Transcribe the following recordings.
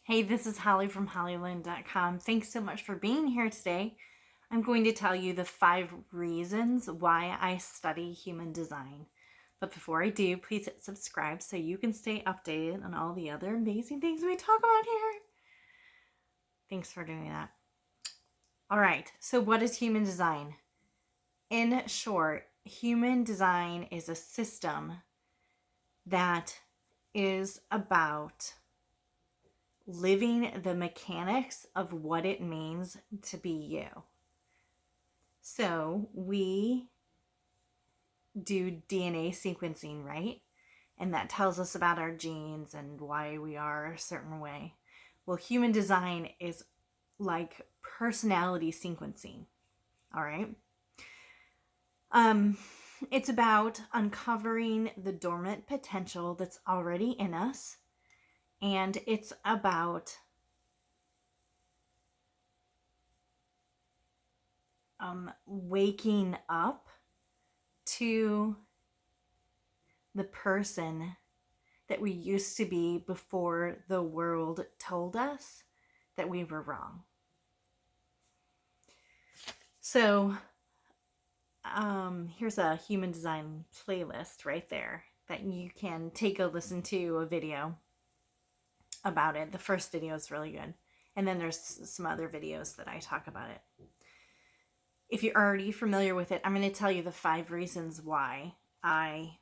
Hey, this is Holly from Hollylyn.com. Thanks so much for being here today. I'm going to tell you the 5 reasons why I study human design. But before I do, please hit subscribe so you can stay updated on all the other amazing things we talk about here. Thanks for doing that. All right, so what is human design? In short, human design is a system that is about living the mechanics of what it means to be you. So we do DNA sequencing, right? And that tells us about our genes and why we are a certain way. Well, human design is like personality sequencing, all right? It's about uncovering the dormant potential that's already in us, and it's about waking up to the person that we used to be before the world told us that we were wrong. So here's a human design playlist right there that you can take a listen to a video about it. The first video is really good. And then there's some other videos that I talk about it. If you're already familiar with it, I'm going to tell you the 5 reasons why I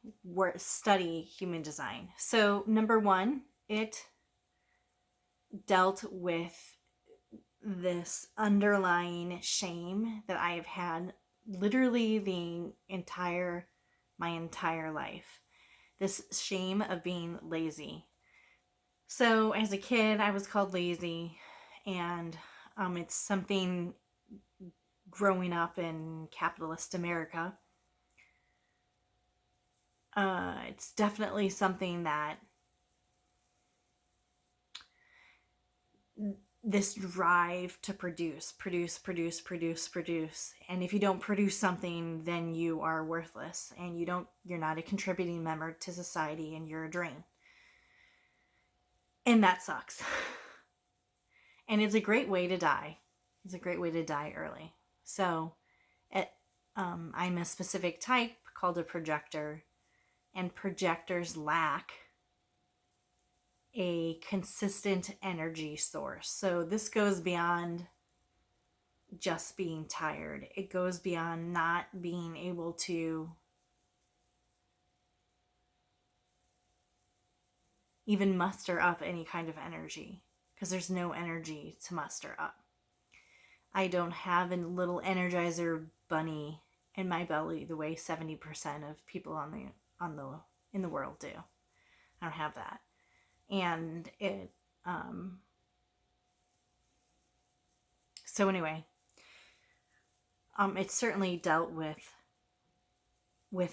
study human design. So number 1, it dealt with this underlying shame that I have had literally my entire life. This shame of being lazy. So as a kid, I was called lazy, and it's something growing up in capitalist America. It's definitely something that this drive to produce. And if you don't produce something, then you are worthless, and you're not a contributing member to society, and you're a drain. And that sucks. And it's a great way to die. It's a great way to die early. So I'm a specific type called a projector, and projectors lack a consistent energy source. So this goes beyond just being tired. It goes beyond not being able to even muster up any kind of energy, because there's no energy to muster up. I don't have a little energizer bunny in my belly the way 70% of people in the world do. I don't have that. And so anyway, it certainly dealt with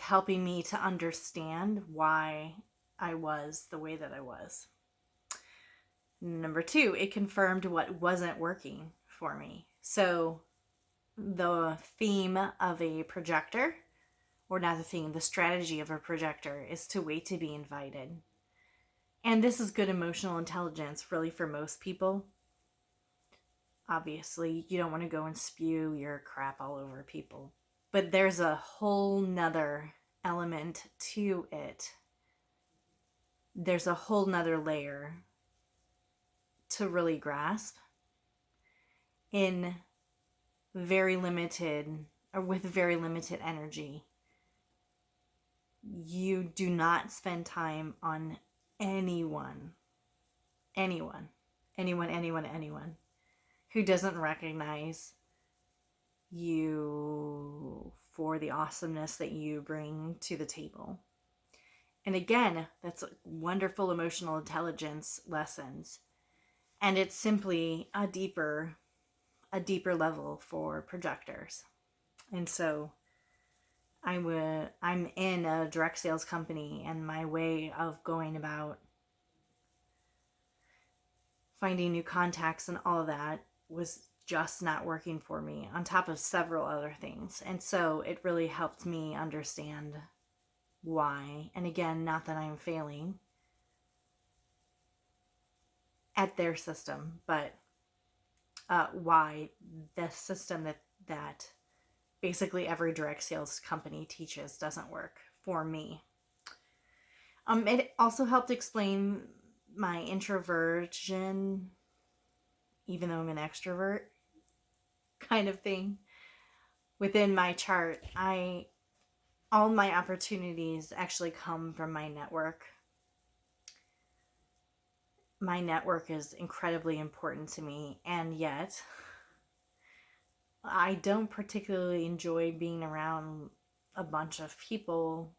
helping me to understand why I was the way that I was. Number 2, it confirmed what wasn't working for me. So the theme of a projector, or not the theme, the strategy of a projector is to wait to be invited. And this is good emotional intelligence, really, for most people. Obviously, you don't want to go and spew your crap all over people. But there's a whole nother element to it. There's a whole nother layer to really grasp in very limited, or with very limited energy. You do not spend time on anyone who doesn't recognize you for the awesomeness that you bring to the table. And again, that's wonderful emotional intelligence lessons. And it's simply a deeper level for projectors. And so I'm in a direct sales company, and my way of going about finding new contacts and all of that was just not working for me, on top of several other things. And so it really helped me understand why. And again, not that I'm failing, at their system, but why the system that basically every direct sales company teaches doesn't work for me. It also helped explain my introversion, even though I'm an extrovert, kind of thing. Within my chart, all my opportunities actually come from my network. My network is incredibly important to me, and yet I don't particularly enjoy being around a bunch of people,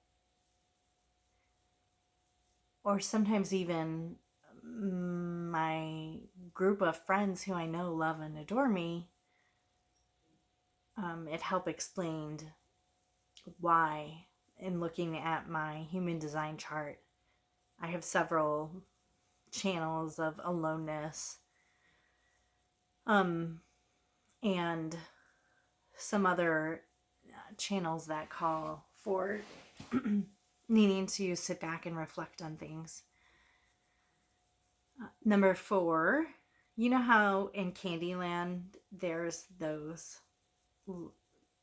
or sometimes even my group of friends who I know love and adore me. It helped explain why, in looking at my human design chart, I have several channels of aloneness, and some other channels that call for needing to sit back and reflect on things. Number 4, you know how in Candyland there's those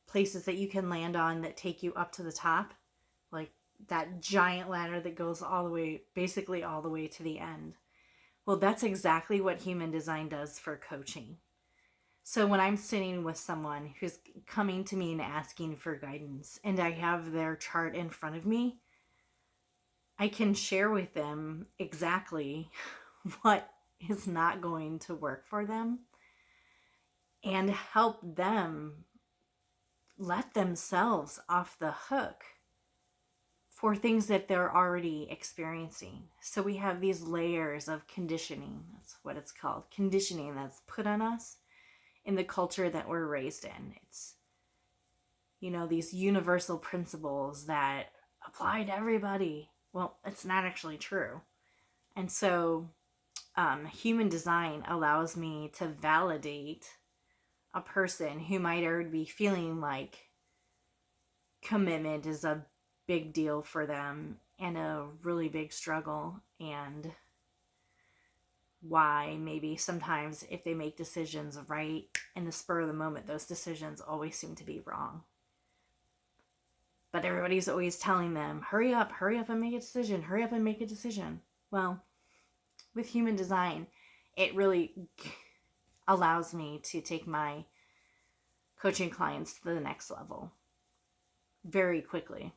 places that you can land on that take you up to the top, like that giant ladder that goes all the way, basically all the way to the end. Well, that's exactly what human design does for coaching. So when I'm sitting with someone who's coming to me and asking for guidance, and I have their chart in front of me, I can share with them exactly what is not going to work for them and help them let themselves off the hook for things that they're already experiencing. So we have these layers of conditioning. That's what it's called. Conditioning that's put on us in the culture that we're raised in. It's, these universal principles that apply to everybody. Well, it's not actually true. And so human design allows me to validate a person who might already be feeling like commitment is a big deal for them and a really big struggle, and why maybe sometimes if they make decisions right in the spur of the moment, those decisions always seem to be wrong. But everybody's always telling them, hurry up and make a decision, hurry up and make a decision. Well, with human design, it really allows me to take my coaching clients to the next level very quickly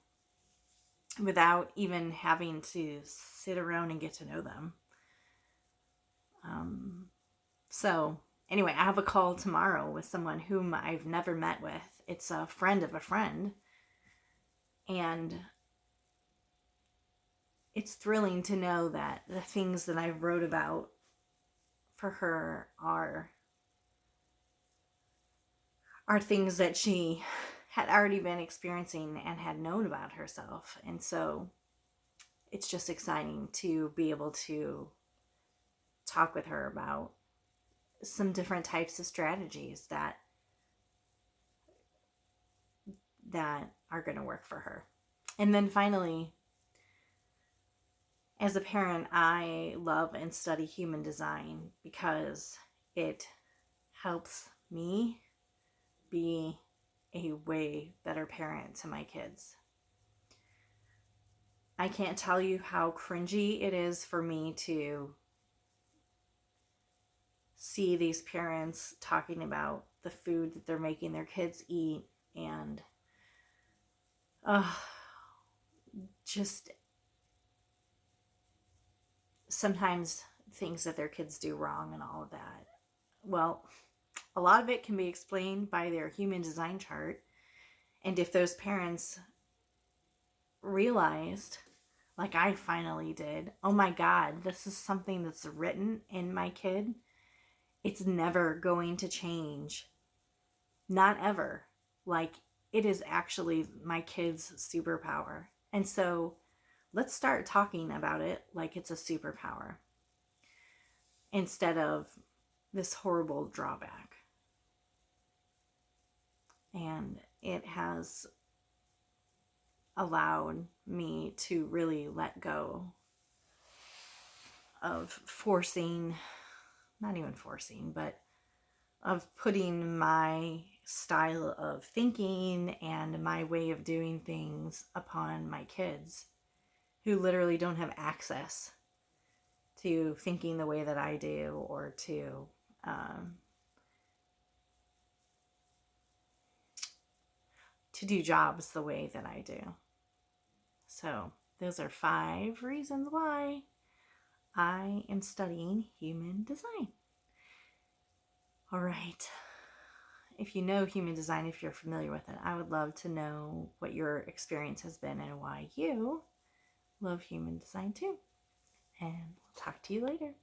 without even having to sit around and get to know them. So anyway, I have a call tomorrow with someone whom I've never met with. It's a friend of a friend. And it's thrilling to know that the things that I wrote about for her are things that she had already been experiencing and had known about herself. And so it's just exciting to be able to talk with her about some different types of strategies that are going to work for her. And then finally, as a parent, I love and study human design because it helps me be a way better parent to my kids. I can't tell you how cringy it is for me to see these parents talking about the food that they're making their kids eat, and just sometimes things that their kids do wrong and all of that. Well, a lot of it can be explained by their human design chart. And if those parents realized, like I finally did, oh my God, this is something that's written in my kid, it's never going to change. Not ever. Like, it is actually my kid's superpower. And so let's start talking about it like it's a superpower instead of this horrible drawback. And it has allowed me to really let go of forcing not even forcing, but of putting my style of thinking and my way of doing things upon my kids who literally don't have access to thinking the way that I do, or to do jobs the way that I do. So those are 5 reasons why I am studying human design. All right. If you know human design, if you're familiar with it, I would love to know what your experience has been and why you love human design too. And we'll talk to you later.